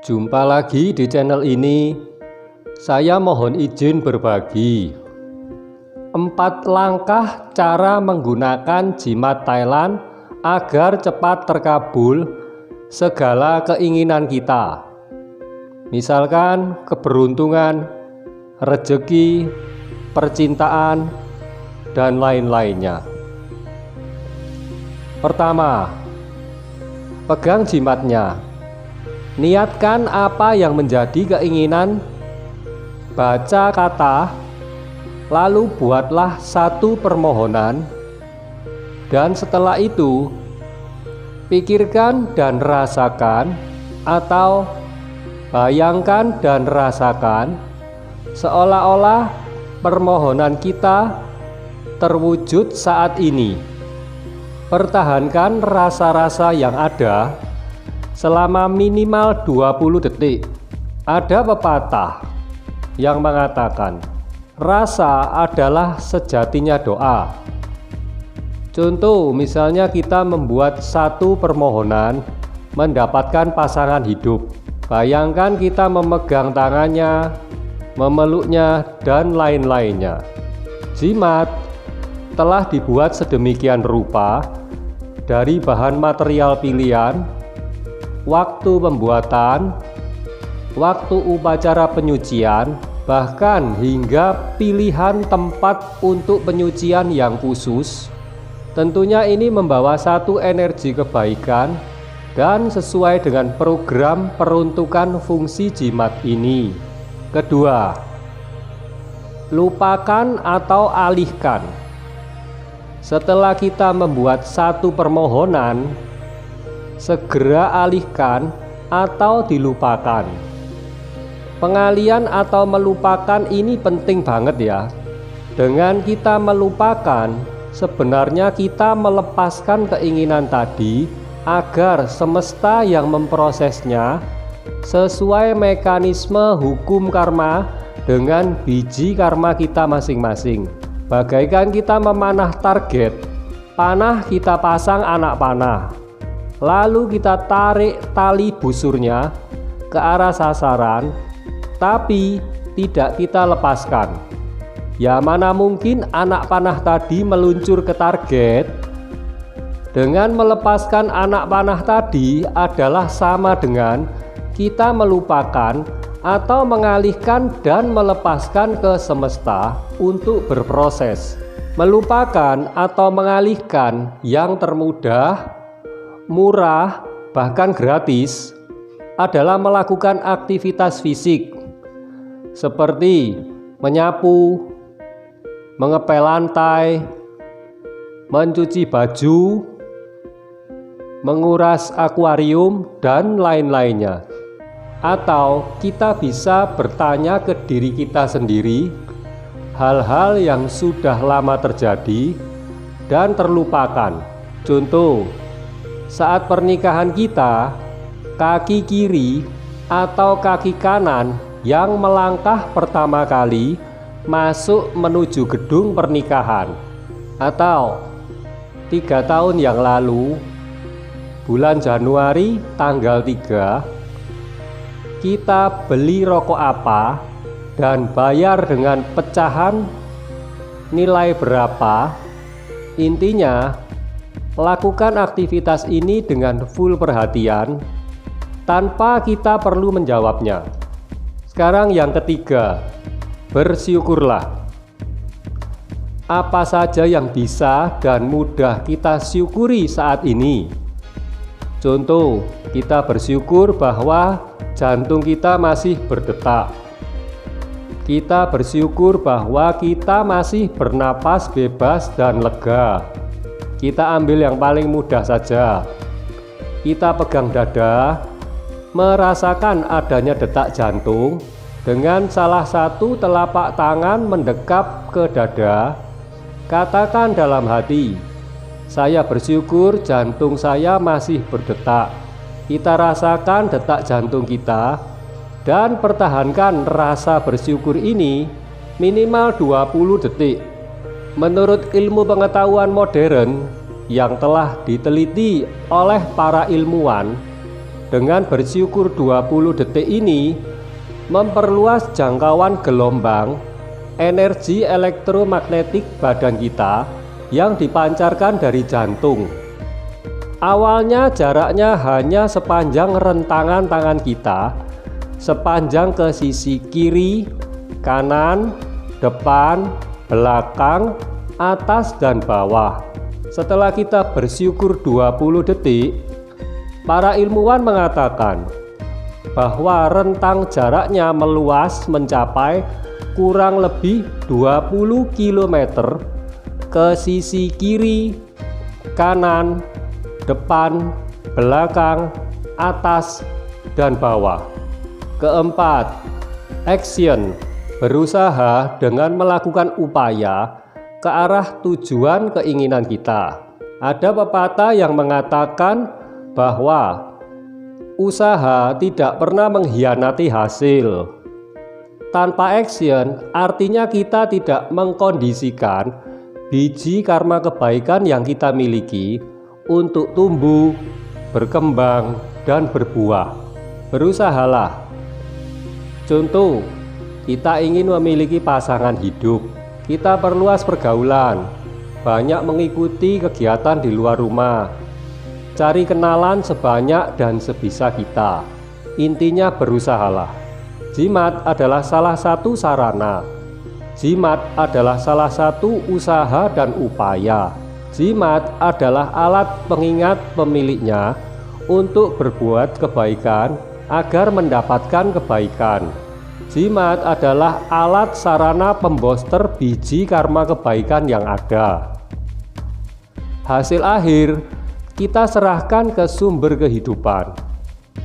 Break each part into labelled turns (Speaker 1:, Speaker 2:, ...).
Speaker 1: Jumpa lagi di channel ini. Saya mohon izin berbagi 4 langkah cara menggunakan jimat Thailand agar cepat terkabul segala keinginan kita. Misalkan keberuntungan, rezeki, percintaan, dan lain-lainnya. Pertama, pegang jimatnya. Niatkan apa yang menjadi keinginan, baca kata, lalu buatlah satu permohonan, dan setelah itu pikirkan dan rasakan atau bayangkan dan rasakan seolah-olah permohonan kita terwujud saat ini. Pertahankan rasa-rasa yang ada selama minimal 20 detik. Ada pepatah yang mengatakan, rasa adalah sejatinya doa. Contoh, misalnya kita membuat satu permohonan mendapatkan pasangan hidup. Bayangkan kita memegang tangannya, memeluknya, dan lain-lainnya. Jimat telah dibuat sedemikian rupa dari bahan material pilihan, waktu pembuatan, waktu upacara penyucian, bahkan hingga pilihan tempat untuk penyucian yang khusus. Tentunya ini membawa satu energi kebaikan dan sesuai dengan program peruntukan fungsi jimat ini. Kedua, lupakan atau alihkan. Setelah kita membuat satu permohonan, segera alihkan atau dilupakan. Pengalihan atau melupakan ini penting banget ya. Dengan kita melupakan, sebenarnya kita melepaskan keinginan tadi agar semesta yang memprosesnya sesuai mekanisme hukum karma dengan biji karma kita masing-masing. Bagaikan kita memanah target, panah kita pasang anak panah, lalu kita tarik tali busurnya ke arah sasaran, tapi tidak kita lepaskan. Ya mana mungkin anak panah tadi meluncur ke target. Dengan melepaskan anak panah tadi adalah sama dengan kita melupakan atau mengalihkan dan melepaskan ke semesta untuk berproses. Melupakan atau mengalihkan yang termudah, murah, bahkan gratis adalah melakukan aktivitas fisik seperti menyapu, mengepel lantai, mencuci baju, menguras akuarium, dan lain-lainnya. Atau kita bisa bertanya ke diri kita sendiri hal-hal yang sudah lama terjadi dan terlupakan. Contoh, saat pernikahan kita, kaki kiri atau kaki kanan yang melangkah pertama kali masuk menuju gedung pernikahan. Atau 3 tahun yang lalu, bulan Januari tanggal 3, kita beli rokok apa dan bayar dengan pecahan nilai berapa. Intinya, lakukan aktivitas ini dengan full perhatian tanpa kita perlu menjawabnya. Sekarang yang ketiga, bersyukurlah. Apa saja yang bisa dan mudah kita syukuri saat ini. Contoh, kita bersyukur bahwa jantung kita masih berdetak. Kita bersyukur bahwa kita masih bernapas bebas dan lega. Kita ambil yang paling mudah saja. Kita pegang dada, merasakan adanya detak jantung. Dengan salah satu telapak tangan mendekap ke dada, katakan dalam hati, saya bersyukur jantung saya masih berdetak. Kita rasakan detak jantung kita dan pertahankan rasa bersyukur ini minimal 20 detik. Menurut ilmu pengetahuan modern yang telah diteliti oleh para ilmuwan Dengan bersyukur 20 detik ini memperluas jangkauan gelombang energi elektromagnetik badan kita yang dipancarkan dari jantung. Awalnya jaraknya hanya sepanjang rentangan tangan kita, sepanjang ke sisi kiri, kanan, depan, belakang, atas, dan bawah. Setelah kita bersyukur 20 detik, para ilmuwan mengatakan bahwa rentang jaraknya meluas mencapai kurang lebih 20 km ke sisi kiri, kanan, depan, belakang, atas, dan bawah. Keempat, action, berusaha dengan melakukan upaya ke arah tujuan keinginan kita. Ada pepatah yang mengatakan bahwa usaha tidak pernah mengkhianati hasil. Tanpa action artinya kita tidak mengkondisikan biji karma kebaikan yang kita miliki untuk tumbuh, berkembang, dan berbuah. Berusahalah. Contoh, kita ingin memiliki pasangan hidup. Kita perluas pergaulan, banyak mengikuti kegiatan di luar rumah, cari kenalan sebanyak dan sebisa kita. Intinya berusahalah. Jimat adalah salah satu sarana. Jimat adalah salah satu usaha dan upaya. Jimat adalah alat pengingat pemiliknya untuk berbuat kebaikan agar mendapatkan kebaikan. Jimat adalah alat sarana pemboster biji karma kebaikan yang ada. Hasil akhir kita serahkan ke sumber kehidupan.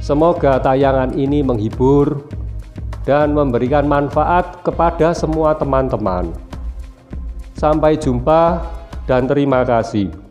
Speaker 1: Semoga tayangan ini menghibur dan memberikan manfaat kepada semua teman-teman. Sampai jumpa dan terima kasih.